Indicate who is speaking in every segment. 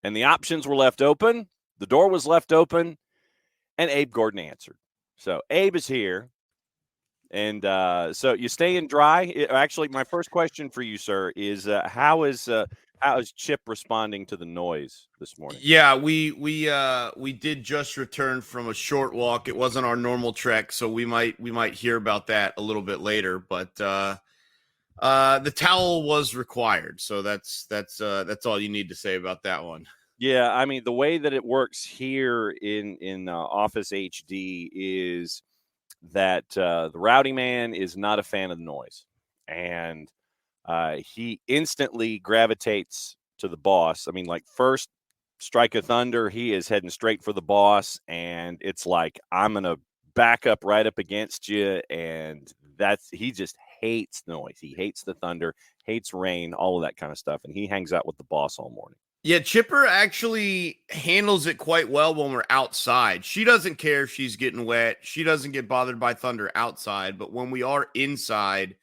Speaker 1: And the options were left open. The door was left open, and Abe Gordon answered. So Abe is here. And so you staying dry? Actually, my first question for you, sir, is how is Chip responding to the noise this morning?
Speaker 2: Yeah, we did just return from a short walk. It wasn't our normal trek, so we might hear about that a little bit later. But the towel was required, so that's all you need to say about that one.
Speaker 1: Yeah, I mean the way that it works here in Office HD is that the rowdy man is not a fan of the noise, and he instantly gravitates to the boss. I mean, like first strike of thunder, he is heading straight for the boss, and it's like I'm gonna back up right up against you, and he just hates noise. He hates the thunder, hates rain, all of that kind of stuff, and he hangs out with the boss all morning.
Speaker 2: Yeah, Chipper actually handles it quite well when we're outside. She doesn't care if she's getting wet. She doesn't get bothered by thunder outside. But when we are inside,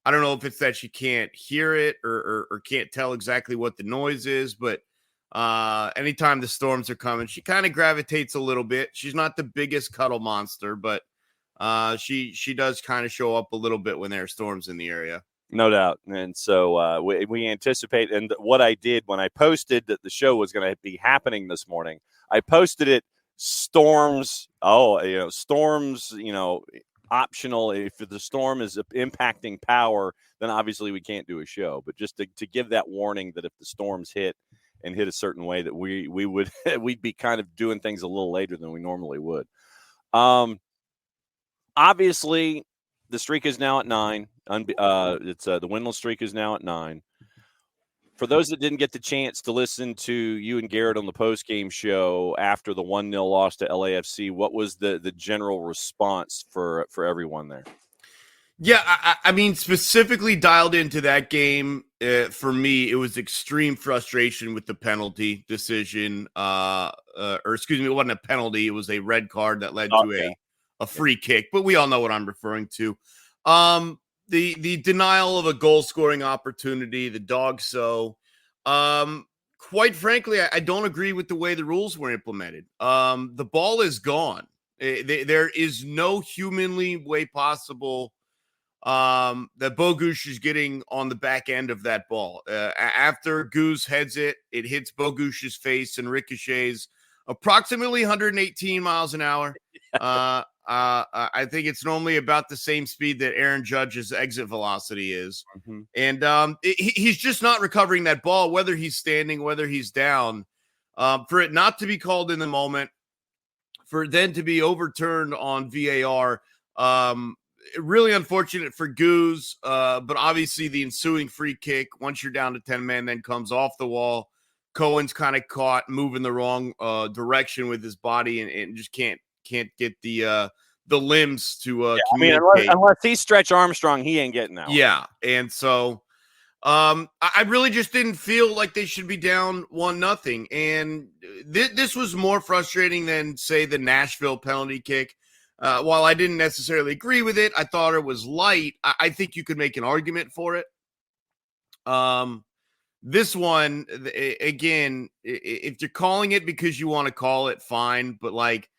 Speaker 2: I don't know if it's that she can't hear it or can't tell exactly what the noise is. But anytime the storms are coming, she kind of gravitates a little bit. She's not the biggest cuddle monster, but she does kind of show up a little bit when there are storms in the area.
Speaker 1: No doubt. And so we anticipate. And what I did when I posted that the show was going to be happening this morning, I posted it storms. Storms, optional. If the storm is impacting power, then obviously we can't do a show. But just to give that warning that if the storms hit and hit a certain way, that we would we'd be kind of doing things a little later than we normally would. Obviously, the streak is now at 9. It's the winless streak is now at 9. For those that didn't get the chance to listen to you and Garrett on the post-game show after the 1-0 loss to LAFC, what was the general response for everyone there?
Speaker 2: Yeah, I mean, specifically dialed into that game, for me, it was extreme frustration with the penalty decision. It wasn't a penalty. It was a red card that led to a free kick, but we all know what I'm referring to. The denial of a goal-scoring opportunity, the dog so. Quite frankly, I don't agree with the way the rules were implemented. The ball is gone. There is no humanly way possible that Bogusz is getting on the back end of that ball. After Goose heads it, it hits Bogusz's face and ricochets approximately 118 miles an hour. I think it's normally about the same speed that Aaron Judge's exit velocity is. Mm-hmm. And he's just not recovering that ball, whether he's standing, whether he's down. For it not to be called in the moment, for it then to be overturned on VAR, really unfortunate for Goose, but obviously the ensuing free kick, once you're down to 10 men, then comes off the wall. Cohen's kind of caught moving the wrong direction with his body and just can't get the limbs to communicate.
Speaker 1: Unless he's Stretch Armstrong, he ain't getting that one.
Speaker 2: Yeah, and so I really just didn't feel like they should be down 1-0. And this was more frustrating than, say, the Nashville penalty kick. While I didn't necessarily agree with it, I thought it was light. I think you could make an argument for it. This one, again, if you're calling it because you want to call it, fine. But, like,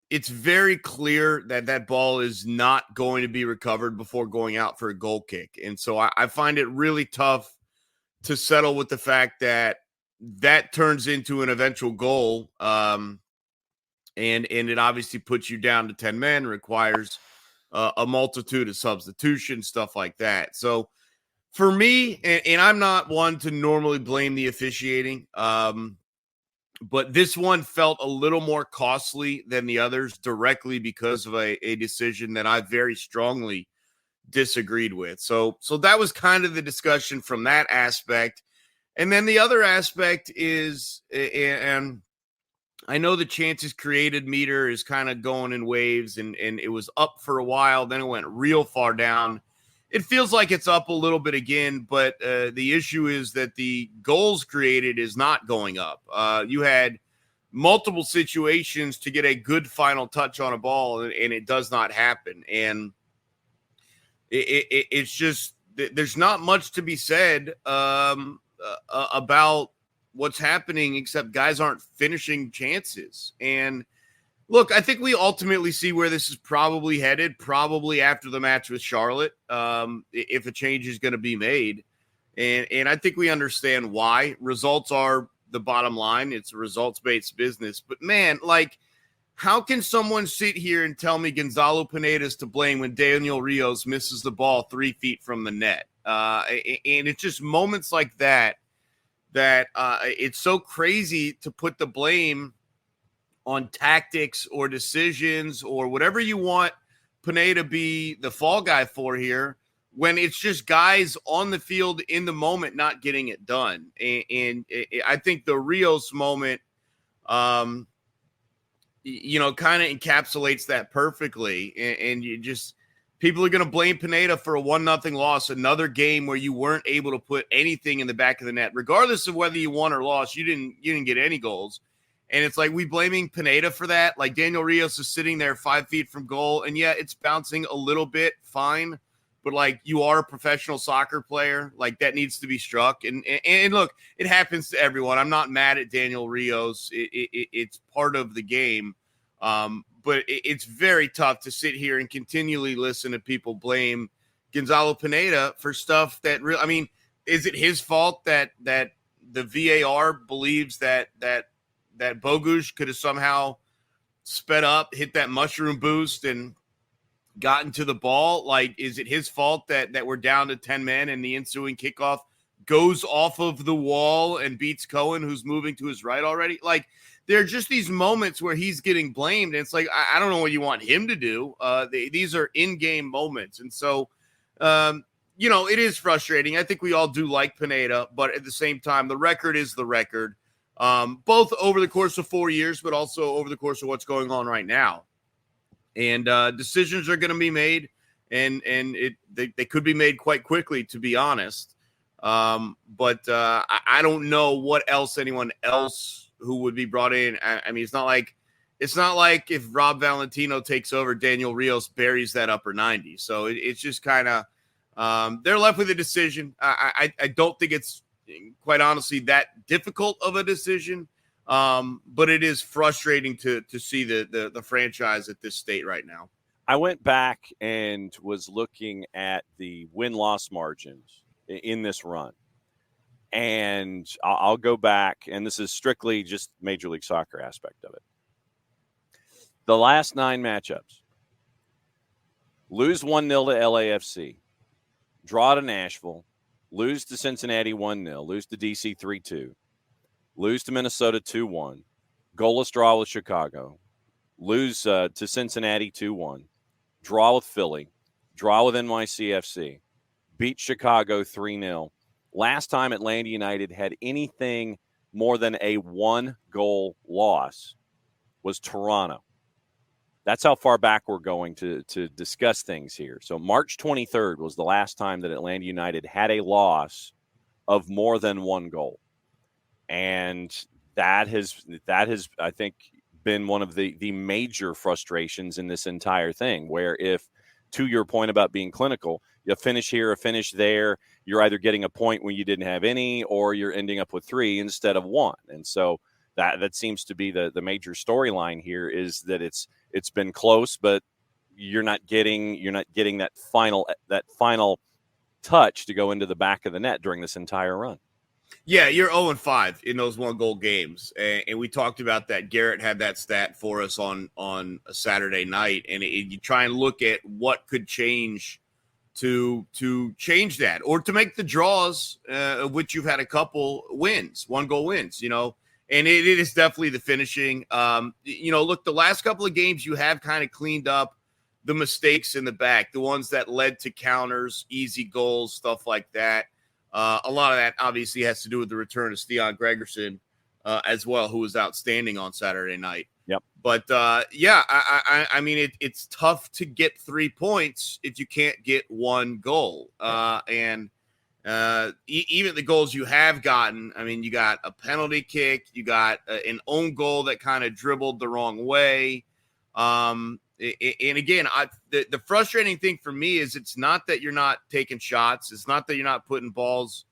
Speaker 2: it's very clear that ball is not going to be recovered before going out for a goal kick. And so I find it really tough to settle with the fact that turns into an eventual goal. And it obviously puts you down to 10 men, requires a multitude of substitutions, stuff like that. So for me, and I'm not one to normally blame the officiating, but this one felt a little more costly than the others directly because of a decision that I very strongly disagreed with. So that was kind of the discussion from that aspect. And then the other aspect is, and I know the chances created meter is kind of going in waves, and it was up for a while. Then it went real far down. It feels like it's up a little bit again, but the issue is that the goals created is not going up. You had multiple situations to get a good final touch on a ball, and it does not happen. And it's just, there's not much to be said about what's happening, except guys aren't finishing chances. And look, I think we ultimately see where this is probably headed, probably after the match with Charlotte, if a change is going to be made. And I think we understand why. Results are the bottom line. It's a results-based business. But, man, like, how can someone sit here and tell me Gonzalo Pineda is to blame when Daniel Rios misses the ball 3 feet from the net? And it's just moments like that it's so crazy to put the blame on tactics or decisions or whatever you want Pineda to be the fall guy for here, when it's just guys on the field in the moment not getting it done. And I think the Rios moment, kind of encapsulates that perfectly. And you just, people are going to blame Pineda for a 1-0 loss, another game where you weren't able to put anything in the back of the net, regardless of whether you won or lost. You didn't get any goals. And it's like, we blaming Pineda for that. Like, Daniel Rios is sitting there 5 feet from goal, and yeah, it's bouncing a little bit, fine. But like, you are a professional soccer player, like that needs to be struck. And look, it happens to everyone. I'm not mad at Daniel Rios. It's part of the game. But it's very tough to sit here and continually listen to people blame Gonzalo Pineda for stuff that I mean, is it his fault that the VAR believes that Bogusz could have somehow sped up, hit that mushroom boost, and gotten to the ball? Like, is it his fault that we're down to 10 men and the ensuing kickoff goes off of the wall and beats Cohen, who's moving to his right already? Like, there are just these moments where he's getting blamed, and it's like, I don't know what you want him to do. These are in-game moments. And so, it is frustrating. I think we all do like Pineda, but at the same time, the record is the record. Both over the course of 4 years, but also over the course of what's going on right now. And decisions are going to be made, and they could be made quite quickly, to be honest. But I don't know what else anyone else who would be brought in. I mean, it's not like if Rob Valentino takes over, Daniel Rios buries that upper 90. So it's just kind of they're left with a decision. I don't think it's, quite honestly, that difficult of a decision. But it is frustrating to see the franchise at this state right now.
Speaker 1: I went back and was looking at the win-loss margins in this run. And I'll go back, and this is strictly just Major League Soccer aspect of it. The last 9 matchups: lose 1-0 to LAFC, draw to Nashville, lose to Cincinnati 1-0, lose to DC 3-2, lose to Minnesota 2-1, goalless draw with Chicago, lose to Cincinnati 2-1, draw with Philly, draw with NYCFC, beat Chicago 3-0. Last time Atlanta United had anything more than a 1-goal loss was Toronto. That's how far back we're going to discuss things here. So March 23rd was the last time that Atlanta United had a loss of more than 1 goal. And that has, I think, been one of the major frustrations in this entire thing, where if, to your point about being clinical, you finish here or finish there, you're either getting a point when you didn't have any, or you're ending up with 3 instead of 1. And so that seems to be the major storyline here, is that it's been close, but you're not getting that final touch to go into the back of the net during this entire run.
Speaker 2: Yeah, you're 0-5 in those 1-goal games, and we talked about that. Garrett had that stat for us on a Saturday night, and you try and look at what could change to change that, or to make the draws, of which you've had a couple wins, 1-goal wins, and it is definitely the finishing. Look, the last couple of games you have kind of cleaned up the mistakes in the back, the ones that led to counters, easy goals, stuff like that. A lot of that obviously has to do with the return of Stian Gregerson as well, who was outstanding on Saturday night.
Speaker 1: Yep.
Speaker 2: But, I mean, it's tough to get 3 points if you can't get 1 goal. And even the goals you have gotten, I mean, you got a penalty kick, you got an own goal that kind of dribbled the wrong way. And again, the frustrating thing for me is it's not that you're not taking shots. It's not that you're not putting balls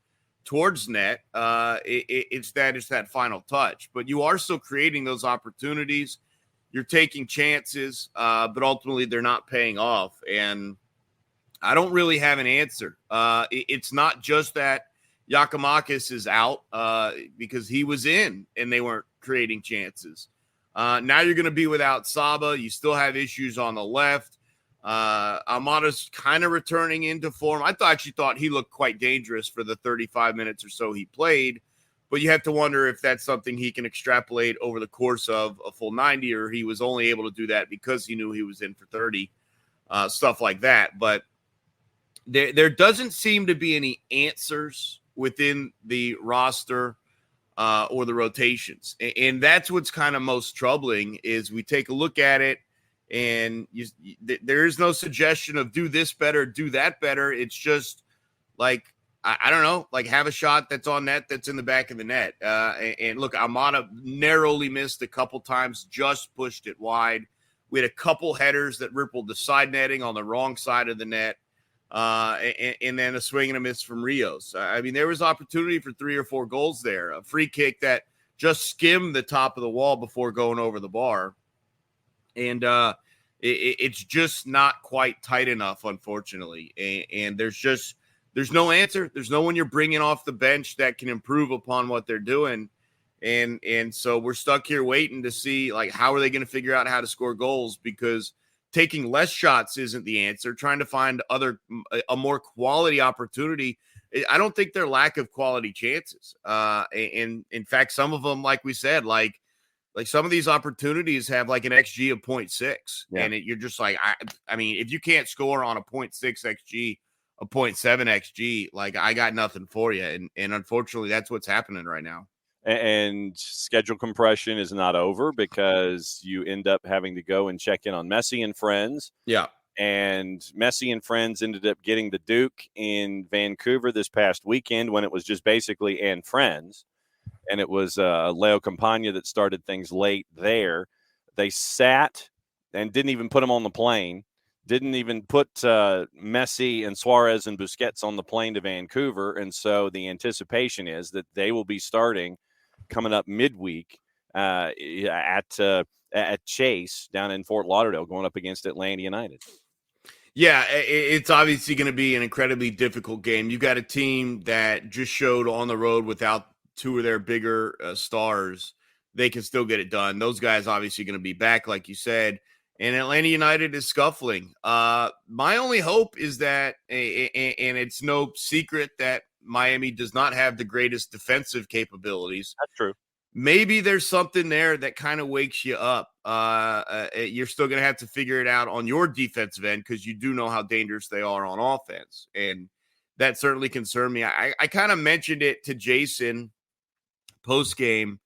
Speaker 2: towards net. It's that final touch. But you are still creating those opportunities. You're taking chances, but ultimately they're not paying off. And I don't really have an answer. It's not just that Giakoumakis is out because he was in and they weren't creating chances. Now you're going to be without Saba. You still have issues on the left. Amada's kind of returning into form. I actually thought he looked quite dangerous for the 35 minutes or so he played, but you have to wonder if that's something he can extrapolate over the course of a full 90, or he was only able to do that because he knew he was in for 30, stuff like that. But there doesn't seem to be any answers within the roster or the rotations. And that's what's kind of most troubling is we take a look at it, and there is no suggestion of do this better, do that better. It's just like, I don't know, like have a shot that's on net, that's in the back of the net. And look, Amada narrowly missed a couple times, just pushed it wide. We had a couple headers that rippled the side netting on the wrong side of the net. And then a swing and a miss from Rios. I mean, there was opportunity for 3 or 4 goals there. A free kick that just skimmed the top of the wall before going over the bar. And it's just not quite tight enough, unfortunately. And there's no answer. There's no one you're bringing off the bench that can improve upon what they're doing. And so we're stuck here waiting to see, like, how are they going to figure out how to score goals? Because taking less shots isn't the answer. Trying to find a more quality opportunity. I don't think they're lack of quality chances. And in fact, some of them, like we said, like some of these opportunities have like an XG of 0.6. Yeah. And you're just like, I mean, if you can't score on a 0.6 XG, a 0.7 XG, like I got nothing for you. And unfortunately, that's what's happening right now.
Speaker 1: And schedule compression is not over because you end up having to go and check in on Messi and friends.
Speaker 2: Yeah.
Speaker 1: And Messi and friends ended up getting the Duke in Vancouver this past weekend when it was just basically and friends. And it was Leo Campagna that started things late there. They sat and didn't even put him on the plane. Didn't even put Messi and Suarez and Busquets on the plane to Vancouver. And so the anticipation is that they will be starting coming up midweek at Chase down in Fort Lauderdale, going up against Atlanta United.
Speaker 2: Yeah, it's obviously going to be an incredibly difficult game. You got a team that just showed on the road without 2 of their bigger stars. They can still get it done. Those guys obviously going to be back, like you said. And Atlanta United is scuffling. My only hope is that, and it's no secret that Miami does not have the greatest defensive capabilities.
Speaker 1: That's true.
Speaker 2: Maybe there's something there that kind of wakes you up. You're still going to have to figure it out on your defensive end because you do know how dangerous they are on offense. And that certainly concerned me. I kind of mentioned it to Jason post-game.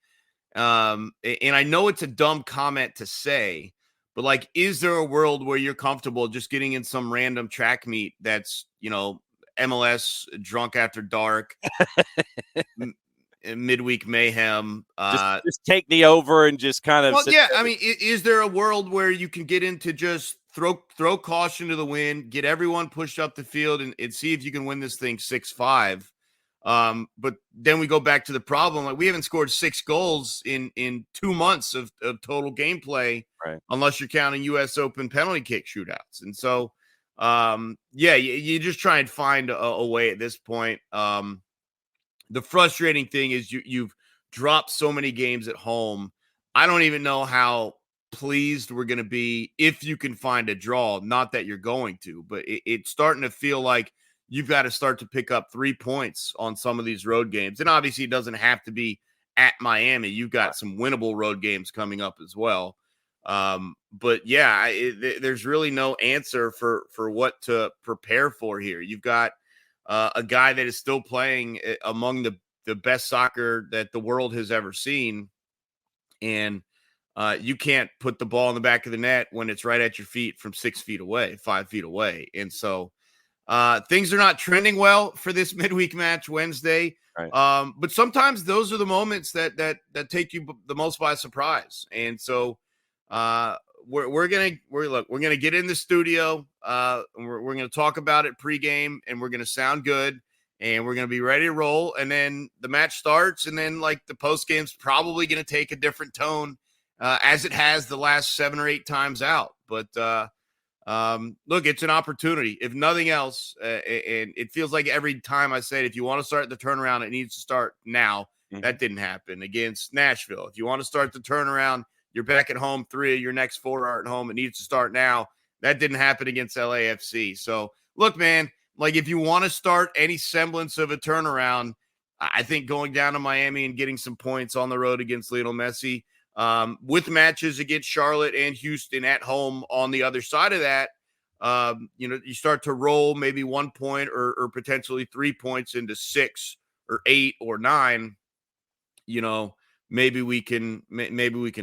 Speaker 2: And I know it's a dumb comment to say, but like, is there a world where you're comfortable just getting in some random track meet that's, MLS drunk after dark, midweek mayhem?
Speaker 1: Just take the over and just kind of.
Speaker 2: Well, yeah. I mean, is there a world where you can get into just throw caution to the wind, get everyone pushed up the field, and see if you can win this thing 6-5? But then we go back to the problem. Like, we haven't scored 6 goals in 2 months of total gameplay,
Speaker 1: right,
Speaker 2: unless you're counting U.S. Open penalty kick shootouts. And so, you just try and find a way at this point. The frustrating thing is you've dropped so many games at home. I don't even know how pleased we're going to be if you can find a draw. Not that you're going to, but it's starting to feel like you've got to start to pick up 3 points on some of these road games. And obviously it doesn't have to be at Miami. You've got some winnable road games coming up as well. But yeah, there's really no answer for what to prepare for here. You've got a guy that is still playing among the best soccer that the world has ever seen. And you can't put the ball in the back of the net when it's right at your feet from 6 feet away, 5 feet away. And so things are not trending well for this midweek match Wednesday.
Speaker 1: Right.
Speaker 2: But sometimes those are the moments that take you the most by surprise. And so we're gonna get in the studio. We're gonna talk about it pregame, and we're gonna sound good. and we're going to be ready to roll. And then the match starts, and then like the post game's probably going to take a different tone as it has the last 7 or 8 times out. But look, it's an opportunity, if nothing else. And it feels like every time I say it, if you want to start the turnaround, it needs to start now. Mm-hmm. That didn't happen against Nashville. If you want to start the turnaround, you're back at home. 3 of your next 4 are at home. It needs to start now. That didn't happen against LAFC. So look, man, like if you want to start any semblance of a turnaround, I think going down to Miami and getting some points on the road against Lionel Messi, with matches against Charlotte and Houston at home on the other side of that, you start to roll maybe 1 point or potentially 3 points into 6 or 8 or 9. Maybe we can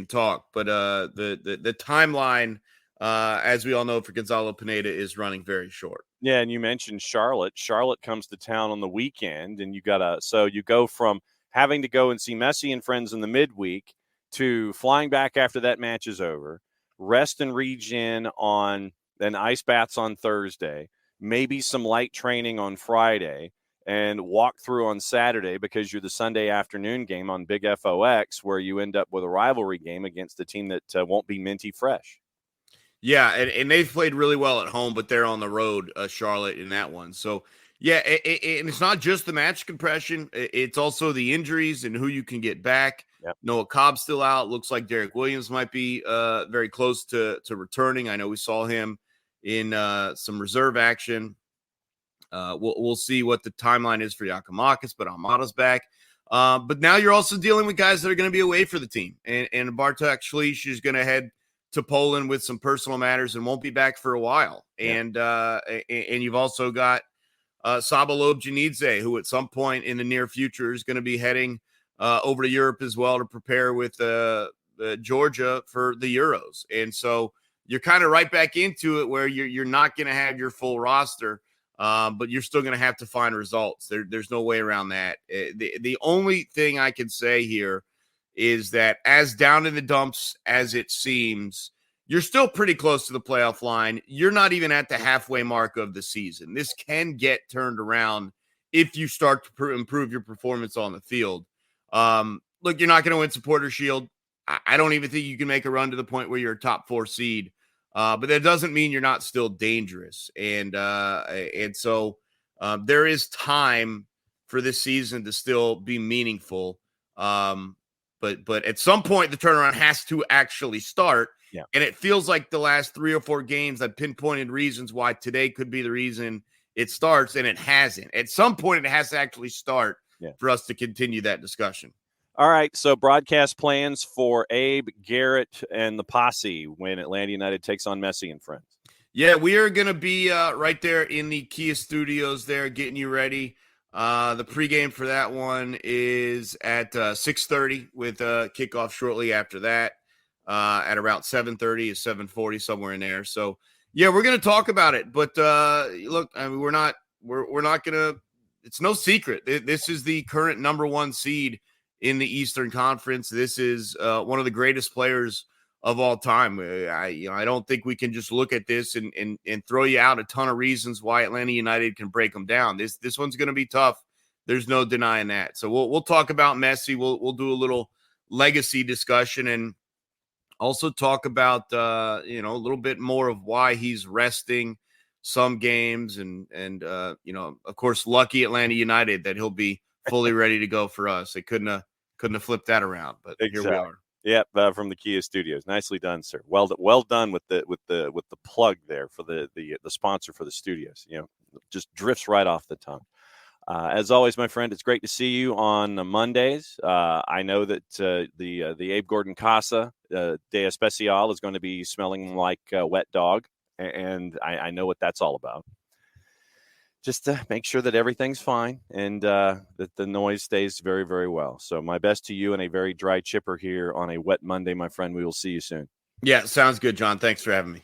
Speaker 2: talk. But the timeline, as we all know, for Gonzalo Pineda is running very short.
Speaker 1: Yeah, and you mentioned Charlotte. Charlotte comes to town on the weekend, and you go from having to go and see Messi and friends in the midweek to flying back after that match is over, rest and regen on then ice baths on Thursday, maybe some light training on Friday, and walk through on Saturday because you're the Sunday afternoon game on Big FOX, where you end up with a rivalry game against a team that won't be minty fresh.
Speaker 2: Yeah, and they've played really well at home, but they're on the road, Charlotte, in that one. So, yeah, and it's not just the match compression. It's also the injuries and who you can get back. Yep. Noah Cobb's still out. Looks like Derek Williams might be very close to returning. I know we saw him in some reserve action. We'll see what the timeline is for Giakoumakis, but Almada's back. But now you're also dealing with guys that are going to be away for the team. And Bartek Schlich is going to head to Poland with some personal matters and won't be back for a while. Yeah. And you've also got Saba Lobjanidze, who at some point in the near future is going to be heading over to Europe as well to prepare with Georgia for the Euros. And so you're kind of right back into it where you're not going to have your full roster, but you're still going to have to find results. There's no way around that. The only thing I can say here is that as down in the dumps as it seems, you're still pretty close to the playoff line. You're not even at the halfway mark of the season. This can get turned around if you start to improve your performance on the field. Look, you're not going to win Supporter Shield. I don't even think you can make a run to the point where you're a top 4 seed. But that doesn't mean you're not still dangerous. And so there is time for this season to still be meaningful. But at some point, the turnaround has to actually start. Yeah. And it feels like the last 3 or 4 games I've pinpointed reasons why today could be the reason it starts, and it hasn't. At some point, it has to actually start for us to continue that discussion.
Speaker 1: All right, so broadcast plans for Abe, Garrett, and the posse when Atlanta United takes on Messi and friends.
Speaker 2: Yeah, we are going to be right there in the Kia studios there getting you ready. The pregame for that one is at 6:30 with kickoff shortly after that. At around 7:30 or 7:40, somewhere in there. So, yeah, we're going to talk about it. But look, I mean, we're not going to – it's no secret. This is the current number 1 seed in the Eastern Conference. This is one of the greatest players of all time. I don't think we can just look at this and throw you out a ton of reasons why Atlanta United can break them down. This one's going to be tough. There's no denying that. So we'll talk about Messi. We'll do a little legacy discussion and also talk about a little bit more of why he's resting some games and of course, lucky Atlanta United that he'll be fully ready to go for us. They couldn't have flipped that around, but Here we are.
Speaker 1: Yep, from the Kia Studios. Nicely done, sir. Well done with the plug there for the sponsor for the studios. Just drifts right off the tongue. As always, my friend, it's great to see you on Mondays. I know that the Abe Gordon Casa Day Especial is going to be smelling like wet dog, and I know what that's all about. Just to make sure that everything's fine and that the noise stays very, very well. So my best to you and a very dry chipper here on a wet Monday, my friend. We will see you soon.
Speaker 2: Yeah, sounds good, John. Thanks for having me.